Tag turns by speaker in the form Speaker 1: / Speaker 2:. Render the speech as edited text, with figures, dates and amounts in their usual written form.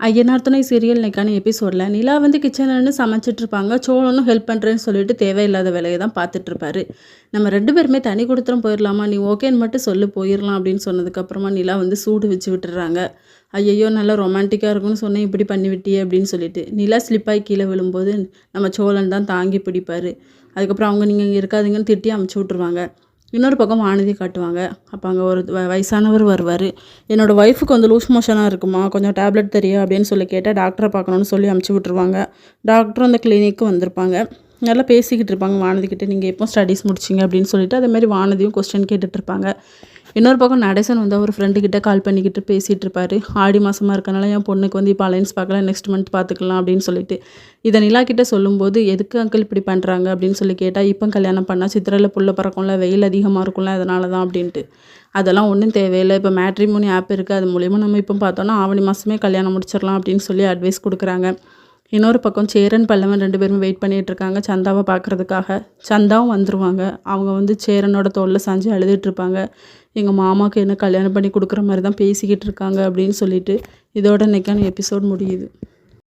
Speaker 1: ஐயனார் துணை சீரியல் இன்னைக்கான எபிசோடில் நிலா வந்து கிச்சனில் நின்று சமைச்சிட்டு இருப்பாங்க. சோழனும் ஹெல்ப் பண்ணுறேன்னு சொல்லிட்டு தேவையில்லாத வேலையை தான் பார்த்துட்டு இருப்பாரு. நம்ம 2 பேருமே தனி கொடுத்துரும் போயிடலாமா, நீ ஓகேன்னு மட்டும் சொல்லு போயிடலாம் அப்படின்னு சொன்னதுக்கப்புறமா நிலா வந்து சூடு வச்சு விட்டுறாங்க. ஐயையோ நல்லா ரொமான்டிக்காக இருக்கும்னு சொன்னேன், இப்படி பண்ணி விட்டியே அப்படின்னு சொல்லிட்டு நிலா ஸ்லிப்பாகி கீழே விழும்போது நம்ம சோழன் தான் தாங்கி பிடிப்பார். அதுக்கப்புறம் அவங்க நீங்கள் இங்கே இருக்காதீங்கன்னு திட்டி அமுச்சு விட்ருவாங்க. இன்னொரு பக்கம் வானதி காட்டுவாங்க. அப்போ அங்கே ஒரு வயசானவர் வருவார். என்னோடய ஒய்ஃபுக்கு வந்து லூஸ் மோஷனாக இருக்குமா, கொஞ்சம் டேப்லெட் தெரியும் அப்படின்னு சொல்லி கேட்டால் டாக்டரை பார்க்கணுன்னு சொல்லி அமுச்சு விட்ருவாங்க. டாக்டரும் அந்த கிளினிக்கு வந்திருப்பாங்க. நல்லா பேசிக்கிட்டு இருப்பாங்க வானதிக்கிட்ட, நீங்கள் எப்போ ஸ்டடீஸ் முடிச்சிங்க அப்படின்னு சொல்லிட்டு அதேமாதிரி வானதியும் கொஸ்டின் கேட்டுட்ருப்பாங்க. இன்னொரு பக்கம் நடேசன் வந்து அவர் ஃப்ரெண்டுக்கிட்ட கால் பண்ணிக்கிட்டு பேசிகிட்டு இருப்பார். ஆடி மாதமாக இருக்கனால என் பொண்ணுக்கு வந்து இப்போ அலைன்ஸ் பார்க்கலாம், நெக்ஸ்ட் மந்த் பார்த்துக்கலாம் அப்படின்னு சொல்லிட்டு இதை நிலா கிட்டே சொல்லும்போது, எதுக்கு அங்கிள் இப்படி பண்ணுறாங்க அப்படின்னு சொல்லி கேட்டால், இப்போ கல்யாணம் பண்ணால் சித்திரையில் புள்ள பறக்கும்ல, வெயில் அதிகமாக இருக்கும்ல, அதனால தான் அப்படின்ட்டு. அதெல்லாம் ஒன்றும் தேவையில்லை, இப்போ மேட்ரிமோனி ஆப் இருக்குது, அது மூலிமா நம்ம இப்போ பார்த்தோன்னா ஆவணி மாதமே கல்யாணம் முடிச்சிடலாம் அப்படின்னு சொல்லி அட்வைஸ் கொடுக்குறாங்க. இன்னொரு பக்கம் சேரன் பல்லவன் 2 பேரும் வெயிட் பண்ணிகிட்டு இருக்காங்க சந்தாவை பார்க்குறதுக்காக. சந்தாவும் வந்துடுவாங்க. அவங்க வந்து சேரனோட தோளில் சாஞ்சு அழுதுகிட்ருப்பாங்க. எங்கள் மாமாவுக்கு என்ன கல்யாணம் பண்ணி கொடுக்குற மாதிரி தான் பேசிக்கிட்டு இருக்காங்க அப்படின்னு சொல்லிட்டு இதோட இன்னைக்கான எபிசோட் முடியுது.